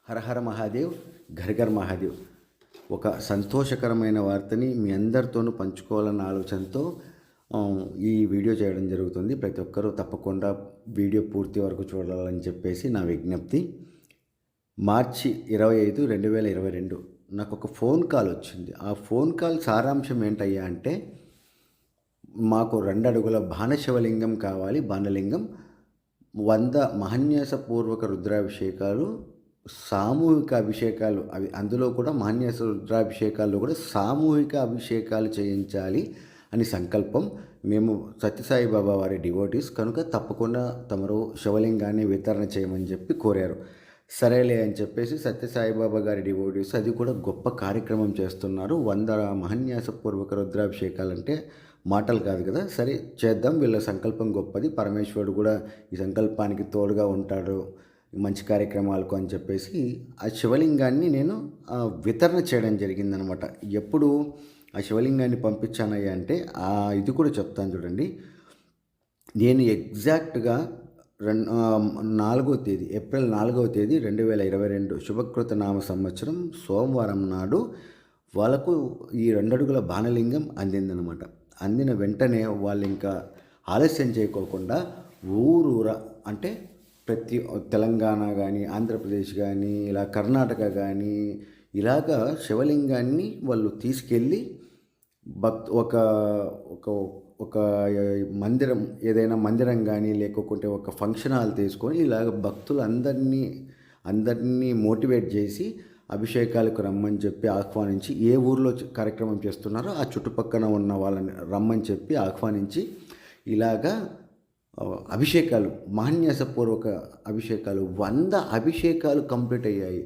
హర హర మహాదేవ్, ఘర్ ఘర్ మహాదేవ్. ఒక సంతోషకరమైన వార్తని మీ అందరితోనూ పంచుకోవాలన్న ఆలోచనతో ఈ వీడియో చేయడం జరుగుతుంది. ప్రతి ఒక్కరూ తప్పకుండా వీడియో పూర్తి వరకు చూడాలని చెప్పేసి నా విజ్ఞప్తి. మార్చి 25, 2022 నాకు ఒక ఫోన్ కాల్ వచ్చింది. ఆ ఫోన్ కాల్ సారాంశం ఏంటయ్యా అంటే, మాకు 2 అడుగుల బాణశివలింగం కావాలి. బాణలింగం 100 మహన్యాసపూర్వక రుద్రాభిషేకాలు, సామూహిక అభిషేకాలు, అవి అందులో కూడా మహన్యాస రుద్రాభిషేకాల్లో కూడా సామూహిక అభిషేకాలు చేయించాలి అని సంకల్పం. మేము సత్యసాయి బాబా వారి డివోటీస్ కనుక తప్పకుండా తమరు శివలింగాన్ని వితరణ చేయమని చెప్పి కోరారు. సరేలే అని చెప్పేసి సత్యసాయి బాబా గారి డివోటీస్ అది కూడా గొప్ప కార్యక్రమం చేస్తున్నారు. 100 మహన్యాసపూర్వక రుద్రాభిషేకాలంటే మాటలు కాదు కదా. సరే చేద్దాం, వీళ్ళ సంకల్పం గొప్పది, పరమేశ్వరుడు కూడా ఈ సంకల్పానికి తోడుగా ఉంటాడు మంచి కార్యక్రమాలకు అని చెప్పేసి ఆ శివలింగాన్ని నేను వితరణ చేయడం జరిగిందనమాట. ఎప్పుడు ఆ శివలింగాన్ని పంపించానయ్యా అంటే ఇది కూడా చెప్తాను చూడండి. నేను ఎగ్జాక్ట్గా 4వ తేదీ ఏప్రిల్ 4వ తేదీ 2022 శుభకృత నామ సంవత్సరం సోమవారం నాడు వాళ్ళకు ఈ 2 అడుగుల బాణలింగం అందిందనమాట. అందిన వెంటనే వాళ్ళు ఇంకా ఆలస్యం చేయకోకుండా ఊరూరా అంటే ప్రతి తెలంగాణ కానీ, ఆంధ్రప్రదేశ్ కానీ, ఇలా కర్ణాటక కానీ ఇలాగా శివలింగాన్ని వాళ్ళు తీసుకెళ్ళి ఒక ఒక ఒక మందిరం, ఏదైనా మందిరం కానీ లేకపోతే ఒక ఫంక్షన్ హాల్ తీసుకొని ఇలాగ అందరినీ మోటివేట్ చేసి అభిషేకాలకు రమ్మని చెప్పి ఆహ్వానించి, ఏ ఊర్లో కార్యక్రమం చేస్తున్నారో ఆ చుట్టుపక్కన ఉన్న వాళ్ళని రమ్మని చెప్పి ఆహ్వానించి ఇలాగా అభిషేకాలు, మహన్యాసపూర్వక అభిషేకాలు 100 అభిషేకాలు కంప్లీట్ అయ్యాయి.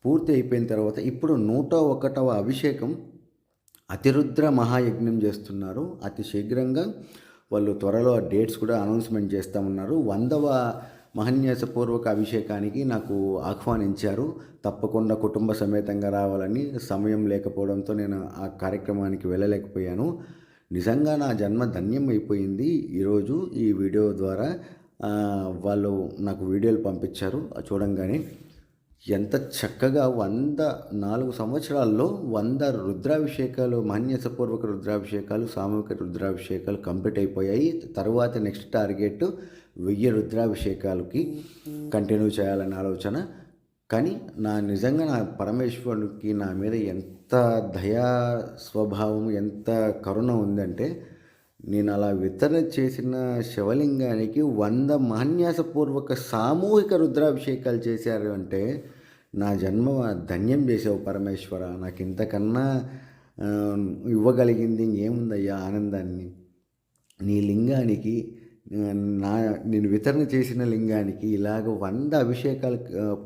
పూర్తి అయిపోయిన తర్వాత ఇప్పుడు 101వ అభిషేకం అతిరుద్ర మహాయజ్ఞం చేస్తున్నారు. అతి శీఘ్రంగా వాళ్ళు త్వరలో ఆ డేట్స్ కూడా అనౌన్స్మెంట్ చేస్తామన్నారు. 100వ మహన్యాసపూర్వక అభిషేకానికి నాకు ఆహ్వానించారు. తప్పకుండా కుటుంబ సమేతంగా రావాలని. సమయం లేకపోవడంతో నేను ఆ కార్యక్రమానికి వెళ్ళలేకపోయాను. నిజంగా నా జన్మ ధన్యం అయిపోయింది. ఈరోజు ఈ వీడియో ద్వారా వాళ్ళు నాకు వీడియోలు పంపించారు. చూడంగానే ఎంత చక్కగా 4 సంవత్సరాల్లో 100 రుద్రాభిషేకాలు, మహన్యాసపూర్వక రుద్రాభిషేకాలు, సామూహిక రుద్రాభిషేకాలు కంప్లీట్ అయిపోయాయి. తర్వాత నెక్స్ట్ టార్గెట్ 1000 రుద్రాభిషేకాలకి కంటిన్యూ చేయాలనే ఆలోచన. కానీ నిజంగా నా పరమేశ్వరునికి నా మీద ఎంత దయా స్వభావం, ఎంత కరుణ ఉందంటే, నేను అలా వితరణ చేసిన శివలింగానికి 100 మహన్యాసపూర్వక సామూహిక రుద్రాభిషేకాలు చేశారు అంటే, నా జన్మ ధన్యం చేసావు పరమేశ్వర. నాకు ఇంతకన్నా ఇవ్వగలిగింది ఇంకేముందయ్యా ఆనందాన్ని. నీ లింగానికి, నేను వితరణ చేసిన లింగానికి ఇలాగ 100 అభిషేకాలు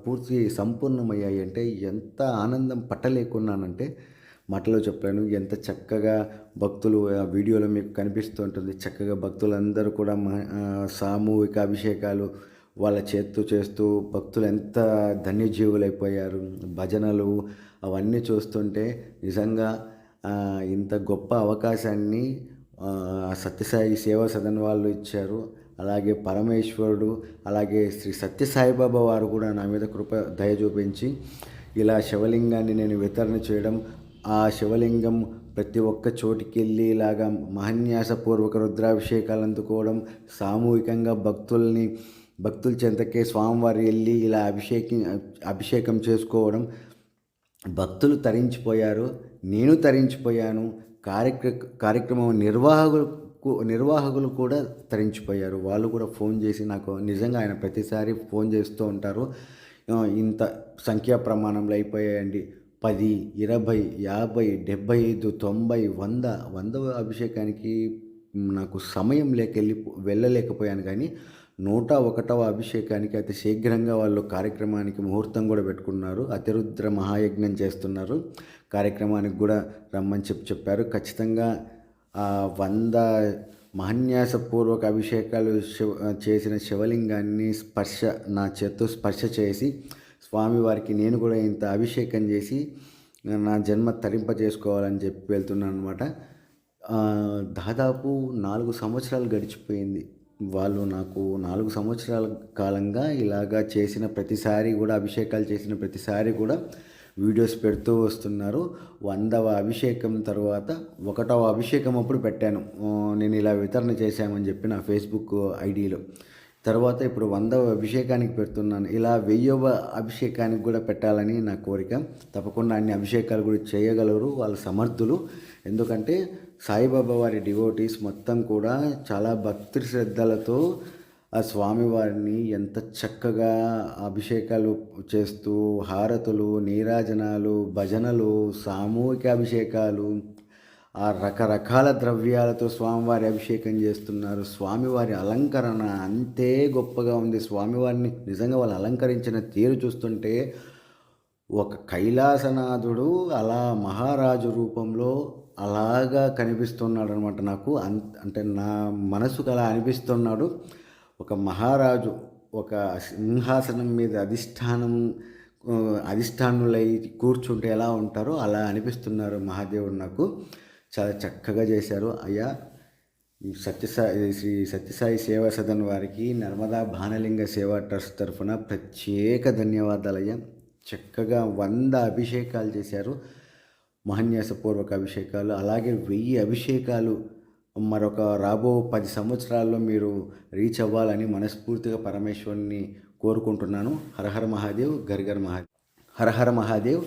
పూర్తి సంపూర్ణమయ్యాయి అంటే ఎంత ఆనందం పట్టలేకున్నానంటే మాటలో చెప్పలేను. ఎంత చక్కగా భక్తులు, ఆ వీడియోలో మీకు కనిపిస్తూ ఉంటుంది, చక్కగా భక్తులందరూ కూడా సామూహిక అభిషేకాలు వాళ్ళ చేత్తో చేస్తూ భక్తులు ఎంత ధన్యజీవులైపోయారు. భజనలు అవన్నీ చూస్తుంటే నిజంగా ఇంత గొప్ప అవకాశాన్ని సత్యసాయి సేవా సదన్ వాళ్ళు ఇచ్చారు. అలాగే పరమేశ్వరుడు, అలాగే శ్రీ సత్యసాయిబాబా వారు కూడా నా మీద కృప దయ చూపించి ఇలా శివలింగాన్ని నేను వితరణ చేయడం, ఆ శివలింగం ప్రతి ఒక్క చోటికి వెళ్ళి ఇలాగా మహన్యాసపూర్వక రుద్రాభిషేకాలు అందుకోవడం, సామూహికంగా భక్తుల చెంతకే స్వామివారు వెళ్ళి ఇలా అభిషేకం చేసుకోవడం, భక్తులు తరించిపోయారు, నేను తరించిపోయాను. కార్యక్రమం నిర్వాహకులు కూడా తరించిపోయారు. వాళ్ళు కూడా ఫోన్ చేసి నాకు, నిజంగా ఆయన ప్రతిసారి ఫోన్ చేస్తూ ఉంటారు, ఇంత సంఖ్యా ప్రమాణంలో అయిపోయాయండి, 10, 20, 50, 75, 90, 100 అభిషేకానికి నాకు సమయం వెళ్ళలేకపోయాను. కానీ 101వ అభిషేకానికి అతి శీఘ్రంగా వాళ్ళు కార్యక్రమానికి ముహూర్తం కూడా పెట్టుకున్నారు. అతిరుద్ర మహాయజ్ఞం చేస్తున్నారు. కార్యక్రమానికి కూడా రమ్మని చెప్పారు. ఖచ్చితంగా 100 మహన్యాసపూర్వక అభిషేకాలు చేసిన శివలింగాన్ని నా చేత్తో స్పర్శ చేసి స్వామివారికి నేను కూడా ఇంత అభిషేకం చేసి నా జన్మ తరింపజేసుకోవాలని చెప్పి వెళ్తున్నాను అనమాట. దాదాపు 4 సంవత్సరాలు గడిచిపోయింది. వాళ్ళు నాకు 4 సంవత్సరాల కాలంగా ఇలాగా చేసిన ప్రతిసారి కూడా, అభిషేకాలు చేసిన ప్రతిసారి కూడా వీడియోస్ పెడుతూ వస్తున్నారు. 100వ అభిషేకం తర్వాత 1వ అభిషేకం అప్పుడు పెట్టాను. నేను ఇలా వితరణ చేశామని చెప్పి నా ఫేస్బుక్ ఐడీలో. తర్వాత ఇప్పుడు 100వ అభిషేకానికి పెడుతున్నాను. ఇలా 1000వ అభిషేకానికి కూడా పెట్టాలని నా కోరిక. తప్పకుండా అన్ని అభిషేకాలు కూడా చేయగలరు వాళ్ళు సమర్థులు. ఎందుకంటే సాయిబాబా వారి డివోటీస్ మొత్తం కూడా చాలా భక్తి శ్రద్ధలతో ఆ స్వామివారిని ఎంత చక్కగా అభిషేకాలు చేస్తూ, హారతులు, నీరాజనాలు, భజనలు, సామూహిక అభిషేకాలు, ఆ రకరకాల ద్రవ్యాలతో స్వామివారి అభిషేకం చేస్తున్నారు. స్వామివారి అలంకరణ అంతే గొప్పగా ఉంది. స్వామివారిని నిజంగా వాళ్ళు అలంకరించిన తీరు చూస్తుంటే ఒక కైలాసనాథుడు అలా మహారాజు రూపంలో అలాగా కనిపిస్తున్నాడు అనమాట నాకు. అంటే నా మనసుకు అలా అనిపిస్తున్నాడు. ఒక మహారాజు ఒక సింహాసనం మీద అధిష్టానులై కూర్చుంటే ఎలా ఉంటారో అలా అనిపిస్తున్నారు మహాదేవుడు నాకు. చాలా చక్కగా చేశారు. అయ్యా శ్రీ సత్యసాయి సేవా సదన్ వారికి నర్మదా భానలింగ సేవా ట్రస్ట్ తరఫున ప్రత్యేక ధన్యవాదాలు అయ్యా. చక్కగా 100 అభిషేకాలు చేశారు, మహన్యాసపూర్వక అభిషేకాలు. అలాగే 1000 అభిషేకాలు మరొక రాబో 10 సంవత్సరాల్లో మీరు రీచ్ అవ్వాలని మనస్ఫూర్తిగా పరమేశ్వరుని కోరుకుంటున్నాను. హరహర మహాదేవ్, గర్గర్ మహాదేవ్. హరహర మహాదేవ్.